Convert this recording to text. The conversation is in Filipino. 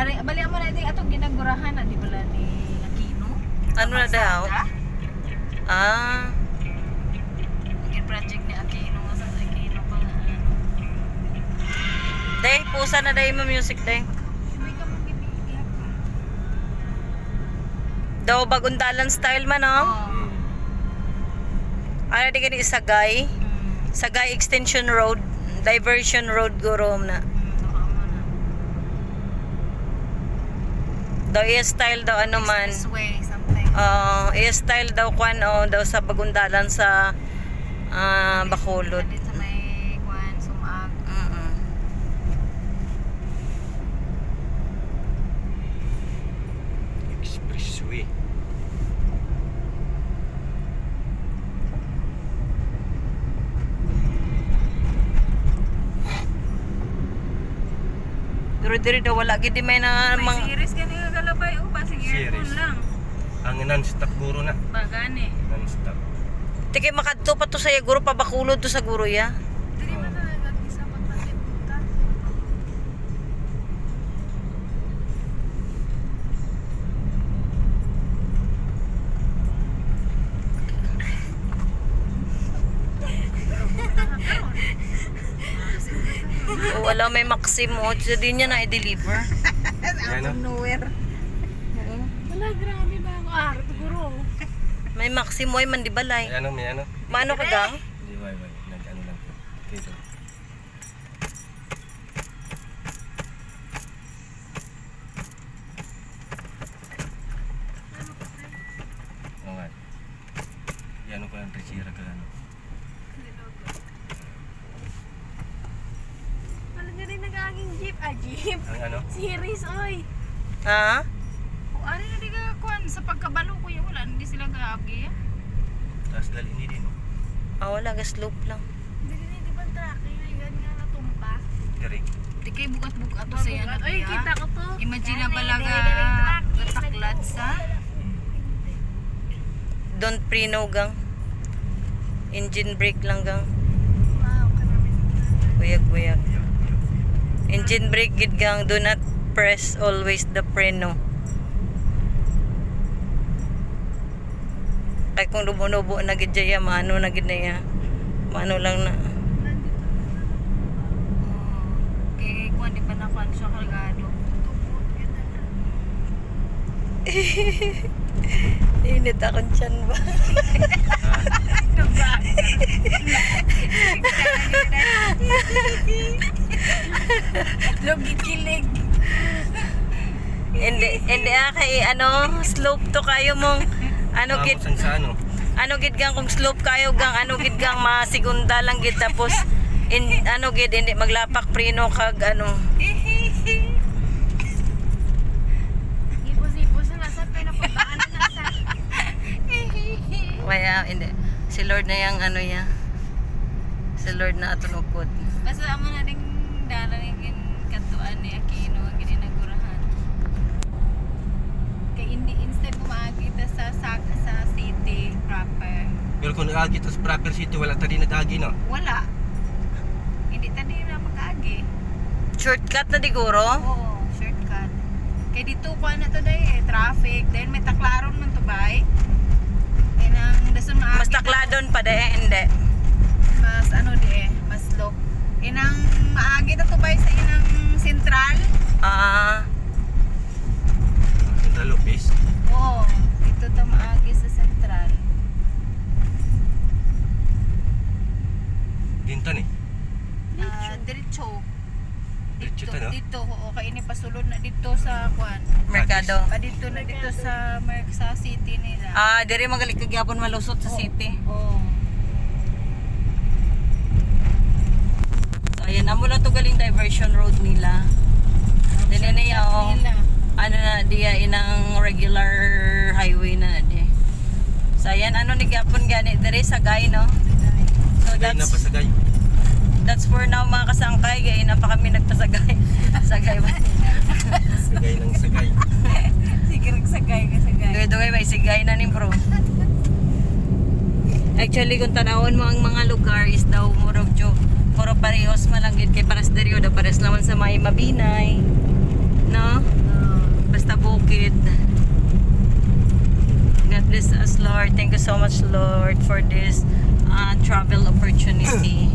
Bali mo na ito atong ginagurahan na di bala ni Aquino. Ano na daw? Ah, Yung project ni Aquino nga sa Aquino pa nga. day, pusa na day mo music day. May ka mong gibigyan. Daw bagundalan style man, no? Ano di gani Sagay? Sagay Extension Road, Diversion Road guro na. Daw i-style daw ano man. Expressway, something. I-style daw kwan daw sa bagundalan sa Bacolod. Dito sa may kwan, sumag. Expressway. Pero diri daw wala gid may na May series gani nga galabay o ba? Sige, Series. earphone lang. Ang non-stop guro na. Bagani. Non-stop. Tiki makadto pa to sa guro pa Bacolod to sa guro ya. Dili man na nag-isa magpasiputan. Wala may Maximo, so di niya na i-deliver. Yan o. Nowhere. Wala, grabe ba ang art, guro? May Maximo ay mandibalay. May ano, may ano. Maano ka gang? Hindi, why. Nag-ano lang po. Dito. Oo nga. Yan ko lang tresira ka ano. Wala nga rin nag-aaging jeep. Jeep. Ang ano? Series, oy. Ha? O, ari na di ka kuhan. Sa pagkabalo ko yun, wala. Hindi sila gaagi. Tapos dali hindi din. Wala ga slope lang. Hindi rin, di ba tracking na yun nga natumpa? Dari. Di kayo bukat-bukat to sa yan. Ay, kita ko to. Imagine na balaga nataklad sa Don't pre-no gang. Engine brake lang gang. wow, Buyag. Engine brake gid gang. Do not press always the preno. Kay kung lubo-lubo na gid jaya, maano na gid na ya. Maano lang na. kay kuhan di pa na kuhan siya kargado. Init akong tiyan ba? Logi kilig. Hindi kay slope to kayo mong gid Tapos ang sa ano. gid gang kung slope kayo gang gid gang masigunda lang gid tapos gid hindi maglapak preno kag Ipos-ipos na sa pinapuntaan na sa. Kaya hindi si Lord na yang ya. Si Lord na aton upod. Basta amo na ding dalan yung katuan ni Aquino ang ginagurahan. Kay hindi instead kumaagita sa city proper. Pero kung nag-agi tas proper city, wala tadi nag-agi no? Wala. Hindi tadi na mag-agi. Shortcut na diguro. Oo, shortcut. Kay dito ko na to day traffic. Then may taklaron man to bay. And ang dason maagi. Mas takladon pa hindi. Mas mas low. Inang maagi na to bay sa inang sentral. Central Lopez. Oo, dito to maagi sa sentral. Gintan eh. Diretso. Diretso to, no? Dito, oo, kay ini pasulod na dito sa kuan. Merkado. Pa dito na dito sa sa city nila. Diri magalit kag gyapon malusot sa city. Oo. So ayan, amo lang to galing diversion road nila. Dili na yaw. Diya inang regular highway na di. So ayan, ni gyapon gani diri sa Sagay no. So Sagay na pasagay. that's for now mga kasangkay, gaya na pa kami nagpasagay. Sagay ba? Sagay ng sagay. Sige, sagay ka sagay. Dugay-dugay may sigay na ni bro. Actually kung tanawon mo ang mga lugar is daw murag jo puro parehos malanggit kay pares diri da pares naman sa may Mabinay. No? Bless us, Lord. Thank you so much, Lord, for this travel opportunity.